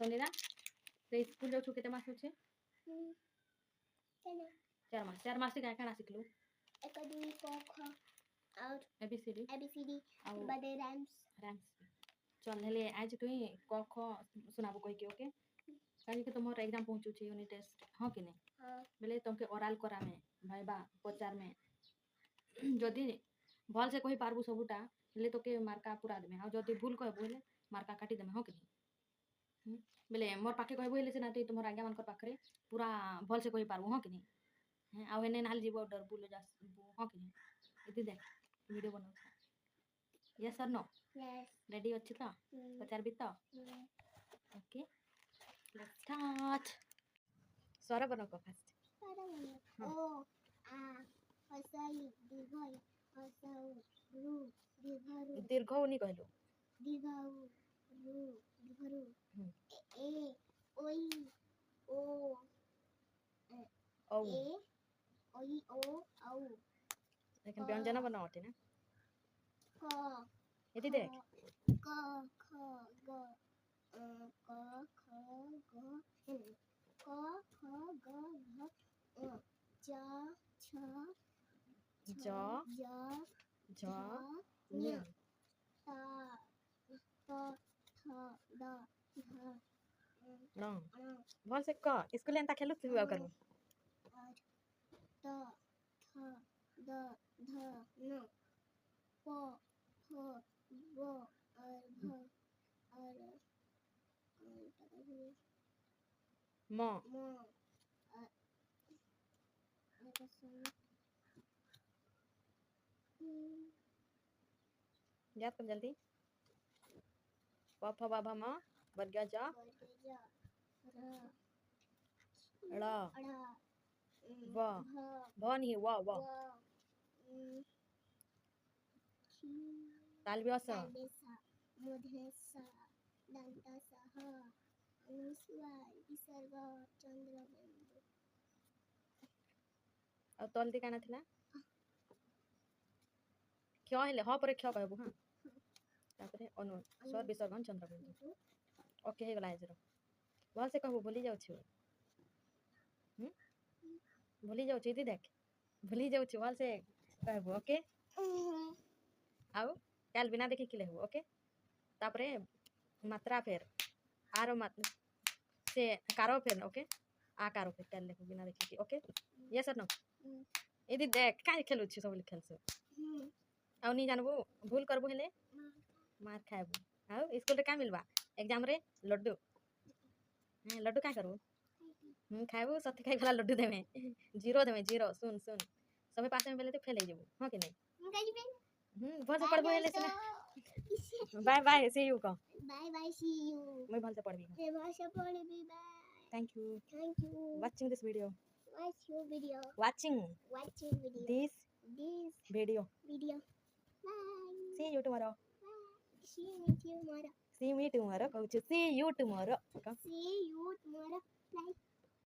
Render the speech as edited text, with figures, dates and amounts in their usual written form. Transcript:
समीरा से स्कूल जाऊ केते मास होचे 4 मास के काना सिखलु एक दुई क ख और एबीसीडी बडे रैम्स चल हेले आज तुई क ख सुनाबो कहि के ओके काहे कि तुमर एग्जाम पहुंचू छी यूनिट टेस्ट हां कि नहीं हां बेले तुमके ओरल करा में भाईबा पचार में जदी भल से कहि पारबू सबुटा हेले तोके मार्का पूरा देमे आ जदी भूल कहबू हेले मार्का काटी देमे हां कि नहीं बेले मोर पाखे कहबू हेले से ना तुमर आज्ञा मानकर पाखरे पूरा भल से कहि पारबू हां कि नहीं आ हेने नाल जीवो डर बुले जा हां कि नहीं इति देख वीडियो बनाऊ यस और नो यस रेडी अच्छी तो पचार भी तो ओके लेट्स स्टार्ट स्वर बनाओ को फर्स्ट ओ आ हसई दीर्घई हसऊ रु दीर्घरु दीर्घ नहीं कहलो दीर्घऊ रु दीर्घरु ए ओई ओ औ ए ओई ओ औ लेकिन व्यंजन बनाओ ना क यदि देख क ख ग क ख ग क ख ग घ ज छ ज ज झ ञ ञ त थ द ध न भल से क स्कूल एंता खेलु तू आ करू त थ द ध न प फ ब घ म म याद कर जल्दी प फ ब भ म वर्ग ज ड़ व भ नहीं व तालव्यस मुधेश दंतसह अनुस्वार विसर्ग चंद्रबिंदु और तलती काना थिला क्ष हेले ह परे क्ष कहबू हां तापरे अनु स्वर विसर्ग चंद्रबिंदु ओके हे गला जरो भल से कहबू भूली जाउ छी भूली जाउ छी देख भूली जाउ छी भल से कहबू ओके आउ काल बिना देखि कि लेहबू ओके तापरे मात्रा फेर आरो मात्रा से कारो फेर ओके आ कारो फेर काल लेहबू बिना देखि कि ओके यस और नो यदि देख काहे खेलु छी सब खेलसु आउ नहीं जानबू भूल करबू हेले मार खाएबू आउ स्कूल रे का मिलबा एग्जाम रे लड्डू लड्डू का करबू खाएबू सत्य खाई वाला लड्डू देमे जीरो सुन सबे पास में बेले तो फेल जेबू हां कि नहीं भल से पढ़बू हेले से बाय बाय सी यू को बाय सी यू मैं भल से पढ़बी मैं भाषा पढ़बी bye thank you watching this video watching this this video video bye see you tomorrow bye see me tomorrow कहू see you tomorrow bye